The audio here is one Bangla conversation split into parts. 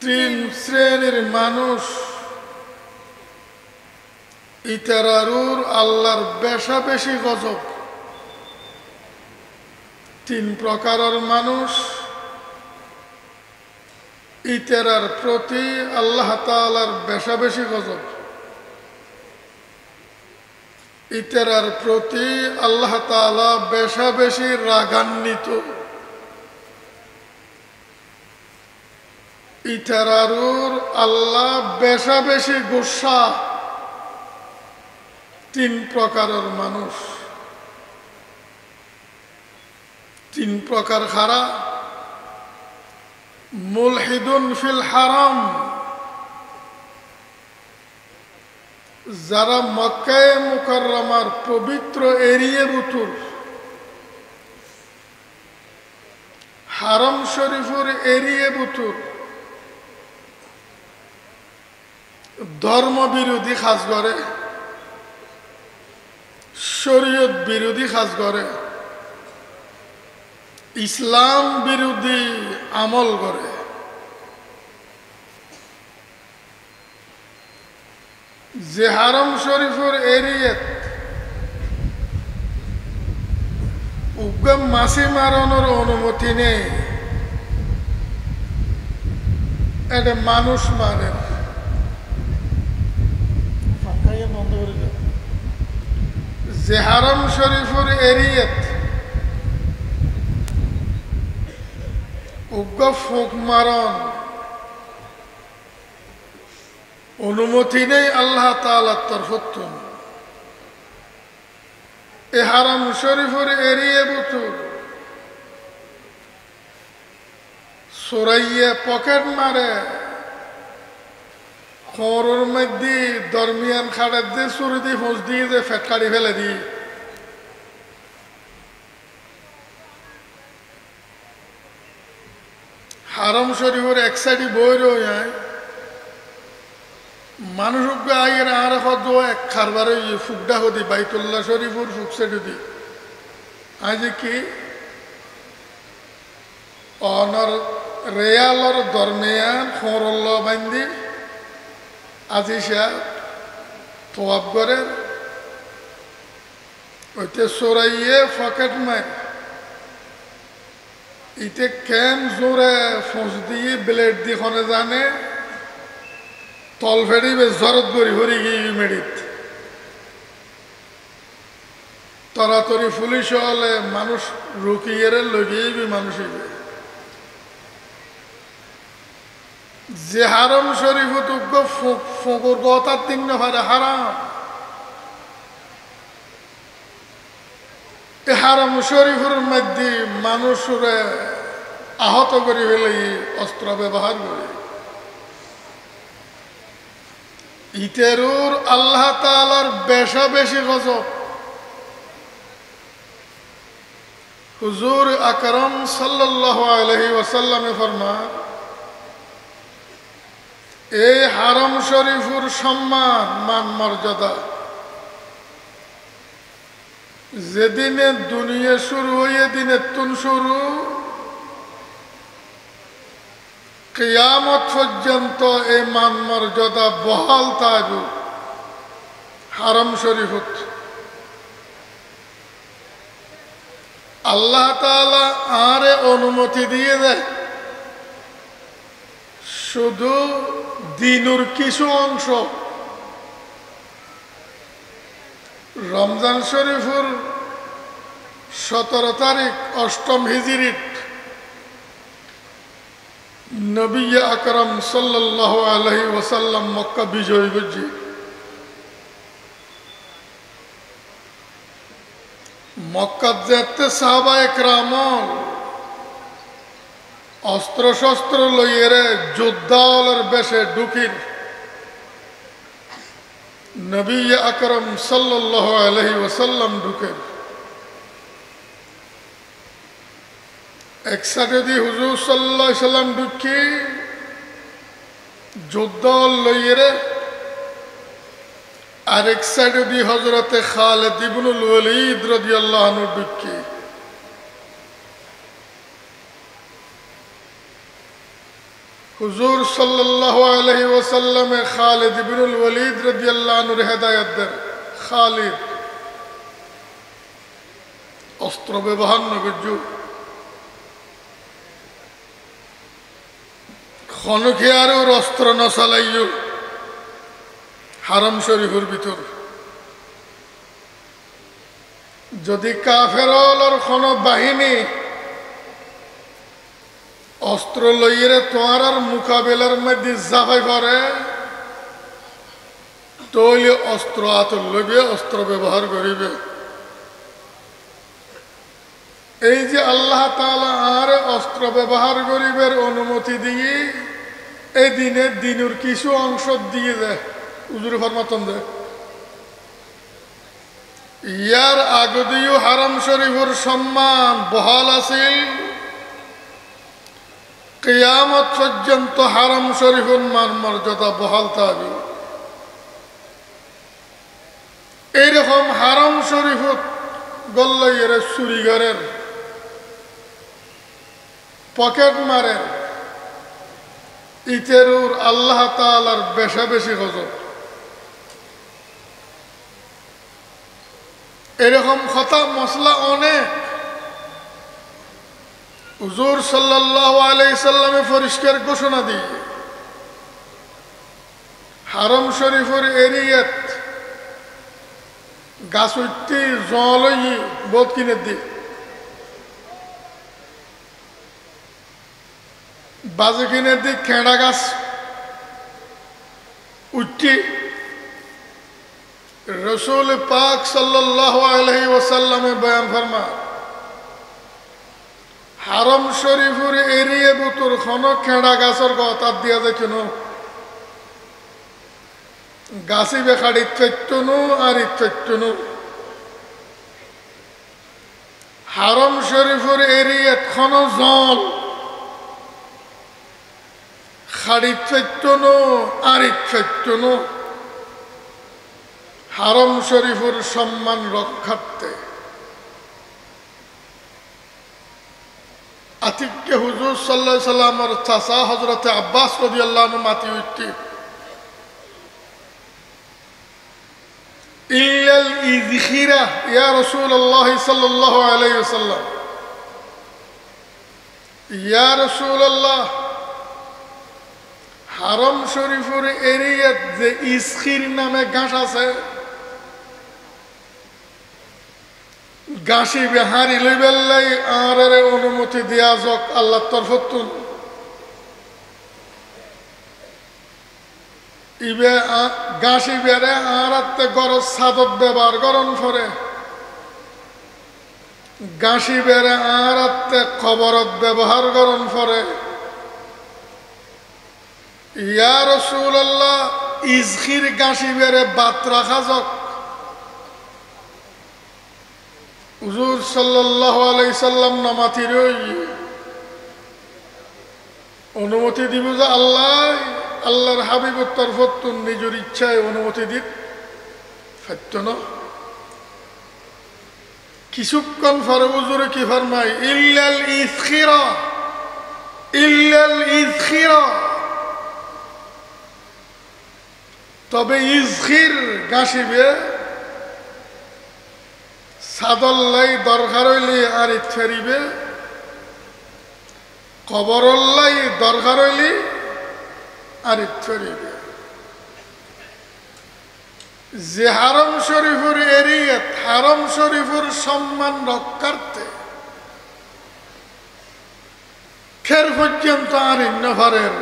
তিন শ্রেণীর মানুষ ইতারারুর আল্লাহর বেশা বেশি গজব। তিন প্রকারের মানুষ ইতারার প্রতি আল্লাহ তাআলার বেশা বেশি গজব। ইতারার প্রতি আল্লাহ তাআলা বেশা বেশি রাগান্বিত। ইতারারুর আল্লাহ বেশা বেশি গুসা। তিন প্রকারের মানুষ, তিন প্রকার খারা। মুলহিদুন ফিল হারাম, যারা মক্কায়ে মুকাররমার পবিত্র এরিয়ে বুতুর, হারাম শরীফের এরিয়ে বুতুর ধর্ম বিরোধী কাজ করে, শরীয়ত বিরোধী কাজ করে, ইসলাম বিরোধী আমল করে। যে হারাম শরীফের এরিয়েত উগ্গম মাছি মারানোর অনুমতি নেই, এটা মানুষ মানে না। যে হারাম শরীফের এরিয়েত উগ্র ফুক মারণ অনুমতি নেই আল্লাহ তাআলার তরফত। এ হারাম শরীফের এরিয়ে বুতুর সরাইয়ে পকেট মারে, খোরের মধ্যে দরমিয়ান খাড়ের দিয়ে চুরি দিয়ে ফোঁস দিয়ে যে ফেটকাড়ি ফেলে দিই। হারাম শরীফের এক সাইডে বই রয়ে মানুষ আগের আর এক খারবার ফুকডা হদি বাইতুল্লাহ শরীফুর ফুক সাইডে দি আজ কি অনর রেয়ালর দরমিয়ান খোরল্ল বান্ধি আজি সে তোয়াব করে ওইতে সরাইয়ে ফকেট মার ইতে কেন জোরে ফোঁস দিয়ে ব্লেড দিয়ে খনে জানে তল ফেড়িবে জরত গড়ি হরি গিয়ে মেডিত তরাতরি পুলিশ হলে মানুষ রুকিয়ে লগিয়ে মানুষ হইবে। যে হারাম শরীফ ফুকুর গতার তিন নফারে হারাম, এ হারাম শরীফের মধ্যে মানুষরে আহত করে ফেলে অস্ত্র ব্যবহার করে। ইতেরুর আল্লাহ তাআলার বেশা বেশি গজব। হুজুর আকরাম সাল্লাল্লাহু আলাইহি ওয়াসাল্লামে ফরমান, এই হারাম শরীফের সম্মান মান মর্যাদা যেদিনে দুনিয়া শুরু হয়ে দিনের তুন শুরু কিয়ামত পর্যন্ত এই মান মর্যাদা বহাল থাকবে হারাম শরীফত। আল্লাহ তাআলা আরে অনুমতি দিয়ে দেয় শুধু দিনুর কিছু অংশ রমজান শরীফের 17 তারিখ 8ম হিজরিত নবী আকরাম সাল্লাল্লাহু আলাইহি ওয়াসাল্লাম মক্কা বিজয় করছে। মক্কা যেতে সাহাবায়ে কেরাম অস্ত্র শস্ত্র লইয়ে যোদ্ধার বেশে ঢুকির নবী আকরাম সাল্লাল্লাহু আলাইহি ওয়াসাল্লাম ঢুকে এক সাইডে দিয়ে হুজুর সাল্লাল্লাহু আলাইহি সাল্লাম ঢুকি যোদ্ধার লইয়ে আরেক সাইডে দিয়ে হযরতে খালিদ ইবনুল ওয়ালিদ রাদিয়াল্লাহু আনহু ঢুকি। হুজুর সাল্লাল্লাহু আলাইহি ওয়াসাল্লামে খালিদ ইবনুল ওয়ালিদ রাদিয়াল্লাহু আনহুর হেদায়েত দেন। খালিদ অস্ত্র ব্যবহার নগজু খনখিয়ারুর অস্ত্র নসালাইয়ু হারাম শরীফের ভিতর যদি কাফেরর কোন বাহিনী অস্ত্র লইয়ে তোমার মোকাবিলার মধ্যে জাফাই করে তৈলে অস্ত্র আতর লইবে, অস্ত্র ব্যবহার করিবে। এই যে আল্লাহ তাআলা আর অস্ত্র ব্যবহার করিবার অনুমতি দিয়ে এই দিনের কিছু অংশ দিয়ে দেয়। হুজুর ফরমাতন দেয় ইয়ার আগদিও হারাম শরীফের সম্মান বহাল আছিল, কিয়ামত পর্যন্ত হারাম শরীফের মান মর্যাদা বহাল থাকবে। এইরকম হারাম শরীফত গল্লাইয়ের চুরিগারের পকেট মারের ইতেরুর আল্লাহ তাআলার বেশা বেশি গজব। এরকম কথা মশলা অনেক। হুজুর সাল্লাল্লাহু আলাইহি সাল্লামে পরিষ্কার ঘোষণা দিয়ে হারাম শরীফের এরিয়াত গাছ উঠতে জলই বোধ কিনে দি বাজে কিনে দি খেঁড়া গাছ উঠতি রসুল পাক সাল্লাল্লাহু আলাইহি ওয়াসাল্লামে বয়ান ফরমা হারাম শরীফের এরিয়া বুতর খন খেঁড়া গাছের কথা দিয়া যায় কেন গাছি বেখাড়ি চৈত্যনু আর ইত্যনু হারাম শরীফের এরিয়াত খন জল খাড়ি চৈত্যনু আর ইত্যনু হারাম শরীফের সম্মান রক্ষার্থে আতিককে হুজুর সাল্লাল্লাহু আলাইহি সাল্লামের চাচা হযরত আব্বাস রাদিয়াল্লাহু আনহু মাতি উঠতি ইল্লাল ইযখিরা ইয়া রাসূলুল্লাহ সাল্লাল্লাহু আলাইহি ওয়াসাল্লাম, ইয়া রাসূলুল্লাহ হারাম শরীফের এরিয়াত যে ইসখির নামে ঘাস আছে গাছি বেহারি লইবেলাই আর অনুমতি দিয়া যাক আল্লাহর তরফতুন। ইবে গাছি বেড়ে আর গরজ সাদত ব্যবহার করন ফরে গাছি বেড়ে আর খবরত ব্যবহার করন ফরে। ইয়া রাসূলুল্লাহ ইজখির গাছি বেড়ে বাত রাখা যাক। হুজুর সাল্লাল্লাহু আলাইহি সাল্লাম নামাতি রই অনুমতি দিব যে আল্লাহর হাবিবের তরফতুন নিজের ইচ্ছায় অনুমতি দিত সত্য না। কিছুক্ষণ পরে হুজুরে কি ফরমায় ইল্লাল ইজখিরা, ইল্লাল ইজখিরা, তবে ইজখির গাছিবে সাদল্লাই দরকার হইলে আর ইচ্ছারিবে, কবরল্লাই দরকার হইলে আর ইচ্ছারিবে। যে হারাম শরীফের এরিয়াত হারাম শরীফের সম্মান রক্ষার্থে খের পর্যন্ত আর ইন্নভারের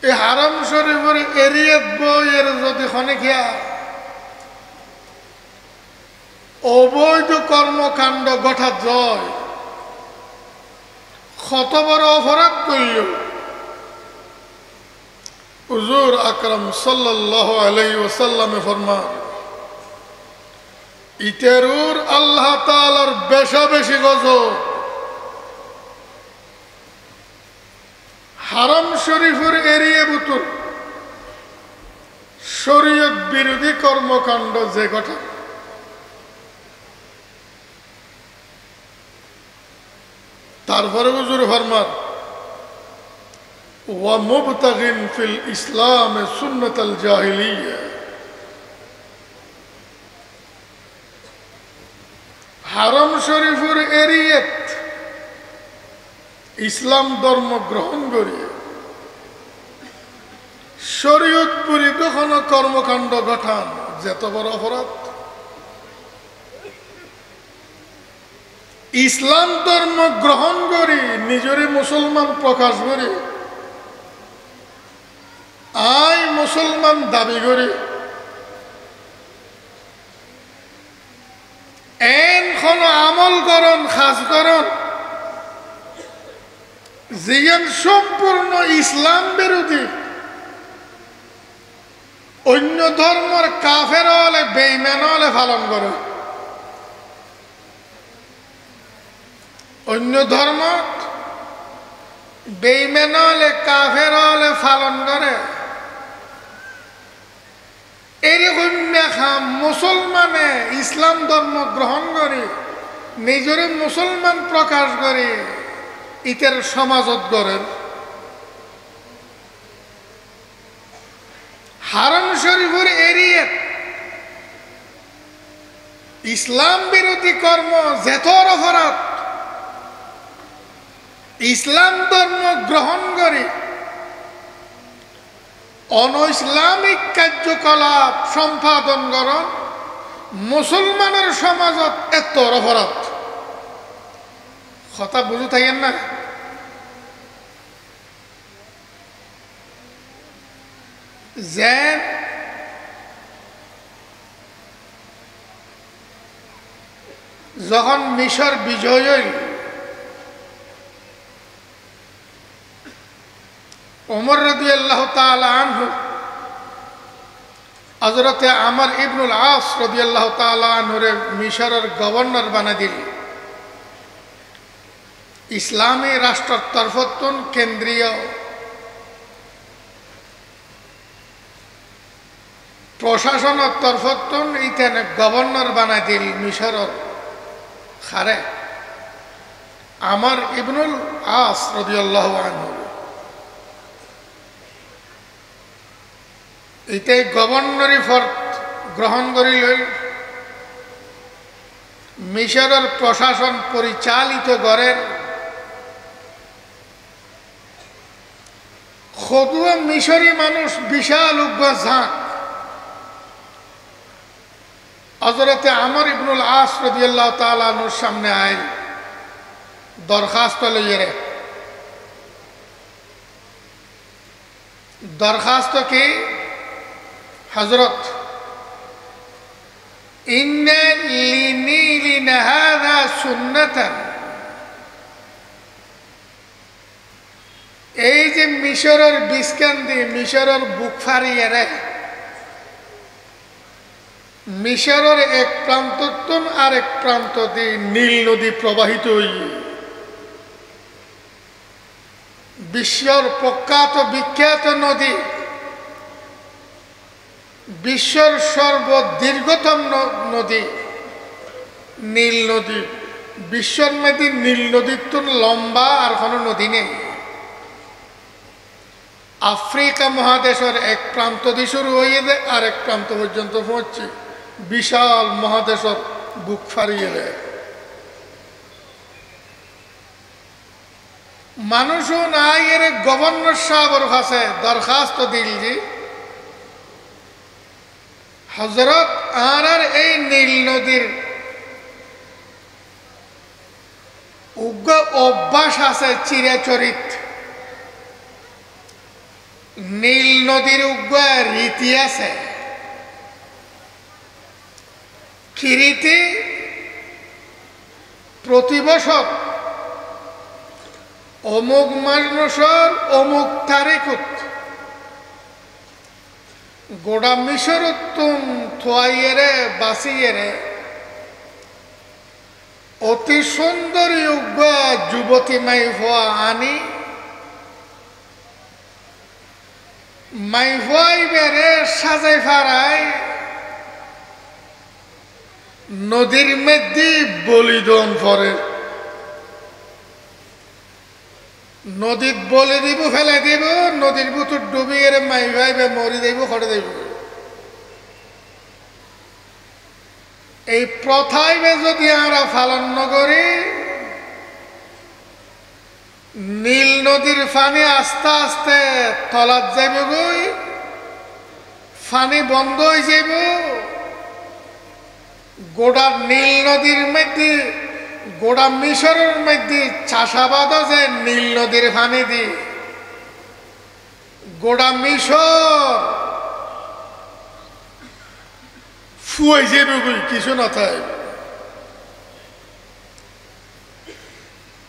এই হারাম শরীফের এরিয়াত বইয়ের যদি খনিকিয়া অবৈধ কর্মকাণ্ড ঘটা যায় কত বড় অপরাধ করল। হুজুর আকরাম সাল্লাল্লাহু আলাইহি ওয়াসাল্লামে ফরমান ইতেরুর আল্লাহ তাআলার বেশা বেশি গজব। হারাম শরীফের এরিয়া বুতুর শরীয়ত বিরোধী কর্মকাণ্ড যে ঘটা তারপরে হুজুর ফরমান ওয়া মুবতাগিন ফিল ইসলাম সুন্নাতাল জাহিলিয়া। হারাম শরীফের এরিয়েত ইসলাম ধর্ম গ্রহণ করিয়ে শরীয়ত বিরুদ্ধে কোনো কর্মকাণ্ড গঠান যত বড় অপরাধ। ইসলাম ধর্ম গ্রহণ করি নিজেরই মুসলমান প্রকাশ করি আই মুসলমান দাবি করি এন কোন আমল করন খাস করন জিয়ান সম্পূর্ণ ইসলাম বিরোধী অন্য ধর্মের কাফের হলে বেঈমান হলে পালন করে অন্য ধর্ম বেঈমান হলে কাফের হলে পালন করে এরকম খাম মুসলমানে ইসলাম ধর্ম গ্রহণ করে নিজের মুসলমান প্রকাশ করে ইতের সমাজত করেন। হারাম শরীফের এরিয়া ইসলাম বিরোধী কর্ম যেতর অপরাধ ইসলাম ধর্ম গ্রহণ করে অন ইসলামিক কার্যকলাপ সম্পাদন করেন মুসলমানের সমাজত এত অপরাধ কথা বুঝু থাকেন না। যে যখন মিশর বিজয় হইল ওমর রাদিয়াল্লাহু তাআলা আনহু হযরতে আমর ইবনুল আস রাদিয়াল্লাহু তাআলা আনহুরে মিশরের গভর্নর বানাই দিল। ইসলামী রাষ্ট্রের তরফতন কেন্দ্রীয় প্রশাসনের তরফতন ইতেনে গভর্নর বানাই দিল মিশরের খারে আমর ইবনুল আস রাদিয়াল্লাহু আনহু। এটাই গভর্নরি পদ গ্রহণ করিল মিশরের প্রশাসন পরিচালিত করেন খদুয়া মিশরি মানুষ বিশাল উগ্র ঝাঁক হযরতে আমর ইবনুল আস রাদিয়াল্লাহু তাআলা আনহুর সামনে আই দরখাস্ত লইয়ে দরখাস্ত কি হযরত ইন্না লিনিলিনা হাযা সুন্নাতান এই যে মিশরের বিস্কান্দি মিশরের বুক ফারিয়ে রে মিশরের এক প্রান্তন আর এক প্রান্ত দিয়ে নীল নদী প্রবাহিত হইয়ে বিশ্বের প্রখ্যাত বিখ্যাত নদী বিশ্বের সর্বদীর্ঘতম নদী নীল নদী বিশ্বের মধ্যে নীল নদীর তো লম্বা আর কোনো নদী নেই। আফ্রিকা মহাদেশের এক প্রান্ত দিয়ে শুরু হয়ে দেয় আর এক প্রান্ত পর্যন্ত পৌঁছে বিশাল মহাদেশের বুক ফারিয়ে দেয়। মানুষও নাই এর গভর্নর সাহেবের কাছে দরখাস্ত দিল যে হযরত আর এই নীল নদীর উগ্র অভ্যাস আছে চিরাচরিত নীল নদীর উগ্র রীতি আছে কি রীতি প্রতি বছর অমুক মাসের অমুক তারিখত গোড়া মিশর থোয়াইয়েরে বাসিয়েরে অতি সুন্দরী যুবতী মাইফোয়া আনি মাইফোয়াই বেড়ে সাজাই ফারাই নদীর মধ্যে বলিদান করে নদীত বলে দিব, ফেলে দিব, নদীর ভিতর ডুবিয়ে মাই ভাইবে মরি দেব, খড়ে দেব। এই প্রথায় যদি আমরা পালন ন করি, নীল নদীর পানি আস্তে আস্তে তলাত যাইব, গই পানি বন্ধ হয়ে যাইব। গোটা নীল নদীর মধ্যে, গোটা মিশরের মধ্যে চাষাবাদ আছে নীল নদীর পানি দি। গোটা মিশর ফুয়ে যাবে, কিছু না থাকবে।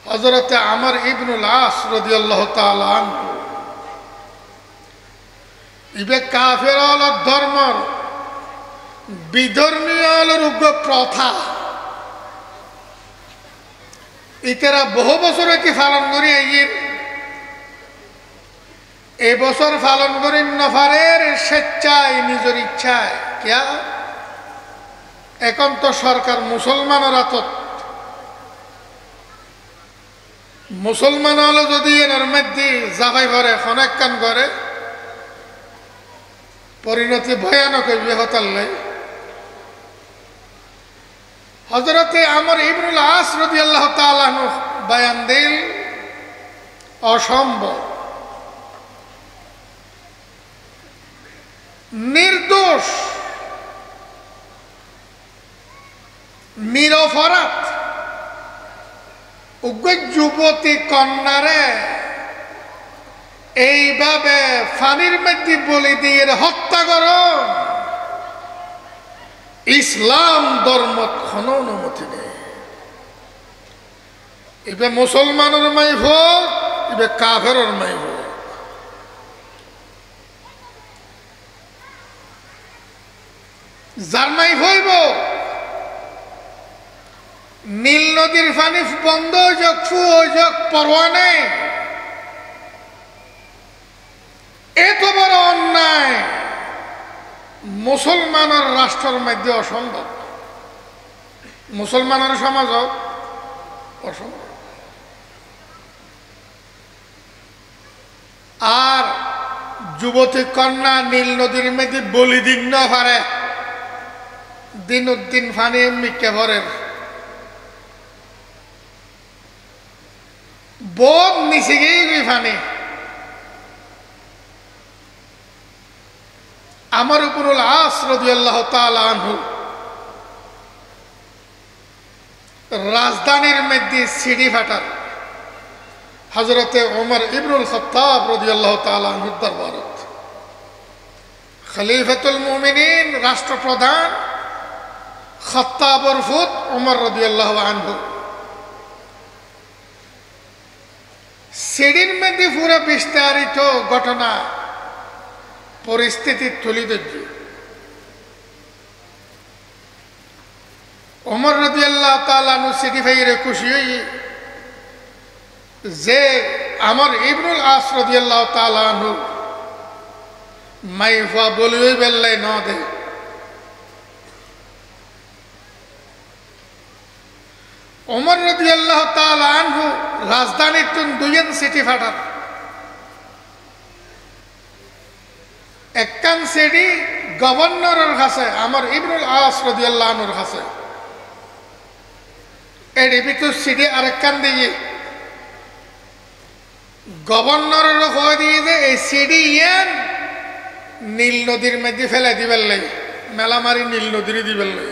হযরতে আমর ইবনুল আস রাদিয়াল্লাহু তাআলা আনহু ইবে কাফের হল ধর্মর বিধর্মীয় হল উগ্র প্রথা। ইতারা বহু বছর কি পালন করি, এই বছর পালন করি নফারের স্বেচ্ছায়, নিজের ইচ্ছায়। কিয়া এখন তো সরকার মুসলমানের হাতত। মুসলমান হলো যদি এর মধ্যে জাফাই করে, খনেক কান করে, পরিণতি ভয়ানক হইবে হতাল্লাই। হযরতে আমর ইবনুল আস রাদিয়াল্লাহু তাআলা আনহু বয়ান দিল অসম্ভব, নির্দোষ, নিরপরাধ উগ্র যুবতী কন্যারে এইভাবে পানির মধ্যে বলি দিয়ে হত্যা করো, ইসলাম ধর্ম কোন অনুমতি নেই। এবে মুসলমানের মাই হোক, এবে কাফেরের মাই হোক। যার মাই হইব, নীল নদীর পানি বন্ধ হয়ে যাক, ফু হয়ে যাক, পরোয়া নেই। এত বড় অন্যায় মুসলমানের রাষ্ট্রের মধ্যে অসম্ভব, মুসলমানের সমাজ অসম্ভব। আর যুবতী কন্যা নীল নদীর মধ্যে বলি দিন না পারে, দিন উদ্দিন ফানি মিকে ভরের বোধ নিচে গিয়ে ফানি। আমর ইবনুল আস রাদিয়াল্লাহু তাআলা আনহু রাজধানীর মধ্যে সিঁড়ি ফাটার হযরতে ওমর ইবনুল খাত্তাব রাদিয়াল্লাহু তাআলা আনহুর দরবারত খলিফাতুল মুমিনিন, রাষ্ট্রপ্রধান খাত্তাবর ফুত ওমর রাদিয়াল্লাহু আনহু সিঁড়ির মধ্যে পুরো বিস্তারিত ঘটনা পরিস্থিতি তুলে ধরছে। ওমর রাদিয়াল্লাহু তাআলা আনহু সিঁড়ি ফাইরে খুশি হই যে আমর ইবনুল আস রাদিয়াল্লাহু তাআলা আনহু মাইফা বলিয়ে বেল্লাই ন দে। ওমর রাদিয়াল্লাহু তাআলা আনহু রাজধানীর তুন দুইজন সিটি ফাটার, একখান সিটি গভর্নরের কাছে, আমর ইবনুল আস রাদিয়াল্লাহু আনহুর কাছে। এর ভিতর সিটি আরেকখান দিয়ে গভর্নরের হয়ে দিয়ে যে এই সিডি ইয়ান নীল নদীর মধ্যে ফেলে দিবেন লাই, মেলামারি নীল নদীর দিবেন লাই।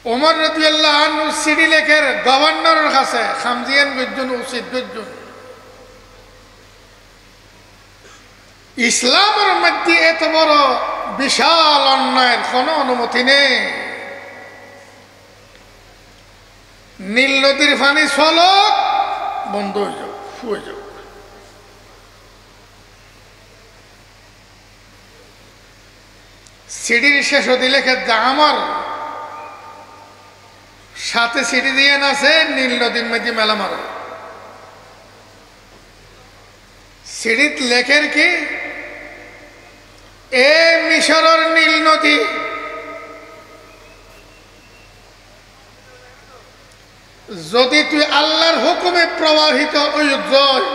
ওমর রাদিয়াল্লাহু আনহু সিডি লেখের গভর্নরের কাছে খামজিয়ান গজ্জন উচিত গজ্জন ইসলামের মধ্যে এত বড় বিশাল অন্যায়ের কোনো অনুমতি নেই। নীল নদীর পানি চলক, বন্ধ হয়ে যাক, শুয়ে যাক। সিঁড়ির শেষ হতে লেখে আমার সাথে সিঁড়ি দিয়ে আছে নীল নদীর মধ্যে মেলা মারো। সিঁড়িত লেখের কি এ মিশরের নীল নদী যদি তুই আল্লাহর হুকুমে প্রবাহিত ওই জয়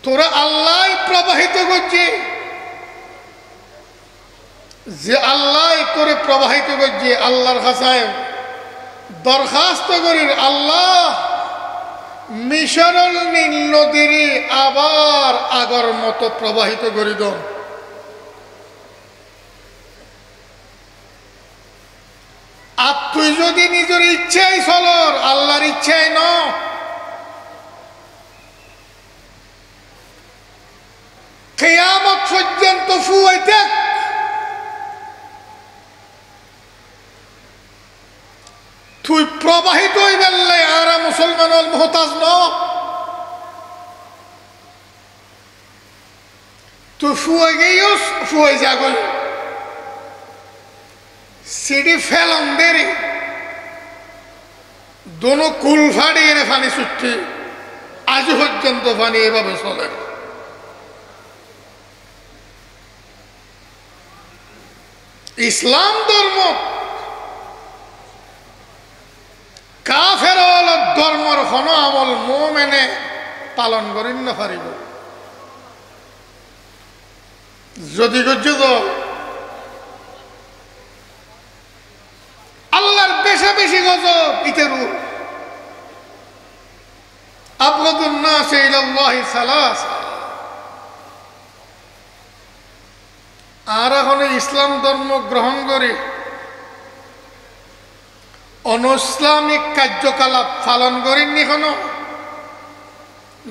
তোরা আল্লাহ প্রবাহিত করছে, যে আল্লাহ করে প্রবাহিত করছে আল্লাহর কাছে দরখাস্ত করি, আল্লাহ মিশরুল নীল নদীর আবার আগর মতো প্রবাহিত করি দাও। আর তুই যদি নিজের ইচ্ছাই চলর, আল্লাহর ইচ্ছাই ন, কিয়ামত পর্যন্ত ফুয়াই দেখ, তুই প্রবাহিত হই বেললে আর মুসলমান মোহতাজ ন, তুই ফুয়ে গিয়েও ফুয়ে যাগল সিডি ফেলন দেরি দোনো কুল ফাড়িয়ে পানি ছুটছে, আজ পর্যন্ত পানি এভাবে চলে। ইসলাম ধর্ম কাফের ধর্মর কোন আমল মোমেনে পালন করেন না পারিব, যদি গজ্জত আল্লাহর বেশা বেশি গজব ইতেরু আবগাদুন নাস ইলাল্লাহি সালাসা। আর এখন ইসলাম ধর্ম গ্রহণ করে অনইসলামিক কার্যকলাপ পালন করেননি, কোনো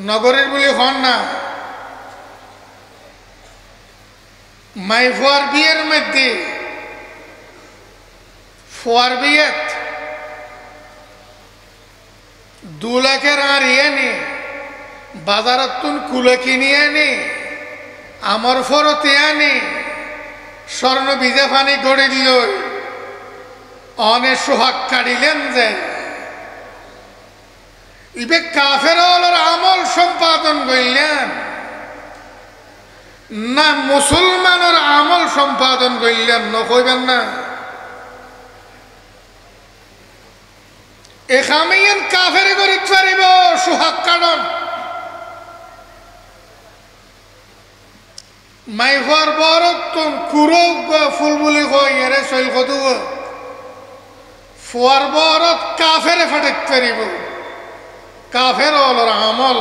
নগরের বলে হন না। মাইফুয়ার বিয়ের মধ্যে ফুয়ার বিয়েত 2 লাখের আর ইয়ে বাজারত তুন কুলে কিনিয়ে আনি আমার ফরতে আনি স্বর্ণ ভিজে পানি গড়ে দিল, অনে সোহাগ কাটিলেন যে ইবে কাফের আমল সম্পাদন করলেন না মুসলমানের আমল সম্পাদন করলেন না, কইবেন না এখামেন কাফের করে পারিব সোহাগ কাটন। মাইফর বরত কুরো ফুল বলে কই এরে শৈল কদু ফুয়ার বরত কাফেরে ফাটেক পারিব, কাফের হলোর আমল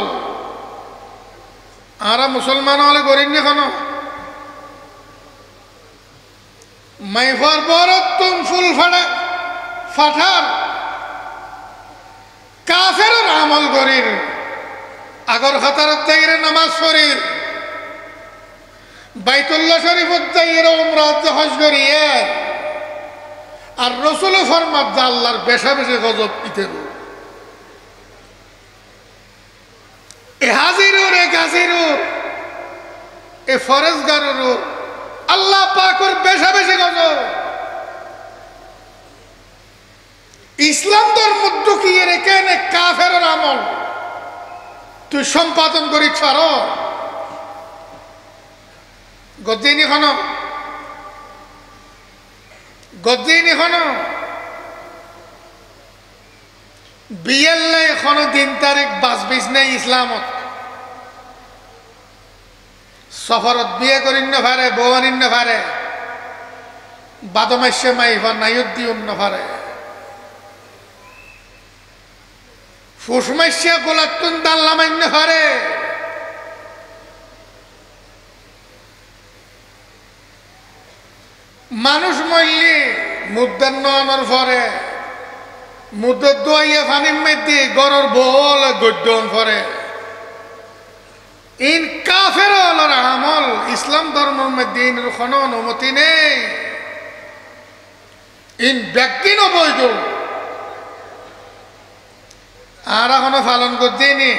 আর মুসলমান হলে করেন কেন? মাইফর বরত তুম ফুল ফাটে ফাটার কাফের আমল করির, আগর খাতারত যাইরে নামাজ পড়ির, বাইতুল্লাহ শরীফত যাইরে উমরাত হজ করিয়ে, আর রসুল ফরমাত যা আল্লাহর বেশা বেশি গজব ইতের এ হাজিরুর এ গাজিরুর এ ফরেজগারুর আল্লাহ পাকের বেশা বেশি গজব। ইসলাম ধর্ম ঢুকিয়ে রেখে নে কাফের আমল তুই সম্পাদন করি ছাড়ো গজ্জিনি খন গজ্জিনি খন বিয়ের লাই এখন 3 তারিখ 25 নেই ইসলামত সফরত বিয়ে করিন না পারে, বউ আনিন না পারে, বাদমাইশে মাইফা নাইয়ত দিউন না পারে, ফুসমাইশে গোলাতুন দাল্লা মাইন না পারে, মানুষ মরলি মুদ্দার নয়নের পরে মুদ্দার দোয়াইয়া ফানির মধ্যে গরর বল গদ্যন পরে ইন কাফের আমল ইসলাম ধর্মের মধ্যে ইনের কোনো অনুমতি নেই, ইন ব্যক্তি নবৈধ আর এখনো পালন করতেনি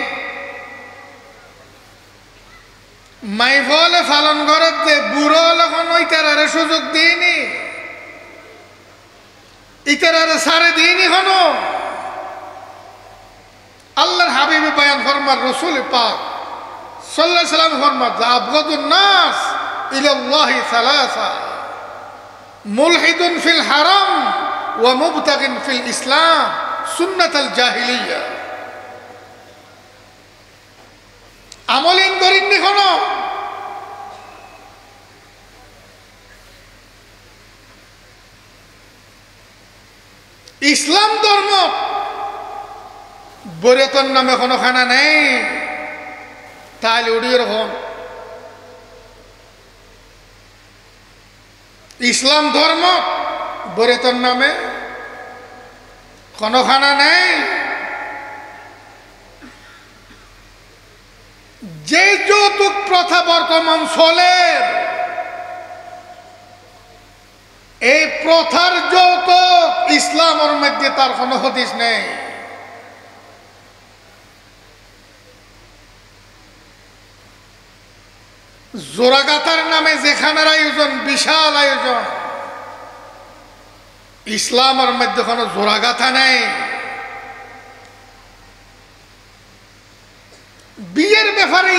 মাইফলে পালন করতে বুড়ো হলে কোনো ইতারারে সুযোগ দিইনি, ইতারারে সারে দিইনি কোনো। আল্লাহর হাবিবে বয়ান ফরমার রাসূল পাক সাল্লাল্লাহু আলাইহি ওয়াসাল্লাম ফরমার আবগাদুন নাস ইলাল্লাহি সালাসা মুলহিদুন ফিল হারাম ওয়া মুবতাগিন ফিল ইসলাম সুন্নাতাল জাহিলিয়া। আমলিন করিননি কোনো, ইসলাম ধর্ম বৈরতন নামে কোনো খানা নেই। তাহলে উড়িয়ে রকম ইসলাম ধর্ম বৈরতন নামে কোনো খানা নেই। যে যৌতুক প্রথা বর্তমান চলে, এই প্রথার যৌতুক ইসলামের মধ্যে তার কোনো হাদিস নেই। জোড়াগাতার নামে যেখানের আয়োজন, বিশাল আয়োজন, ইসলামের মধ্যে কোনো জোড়াগাথা নেই। বিয়ের ব্যাপারে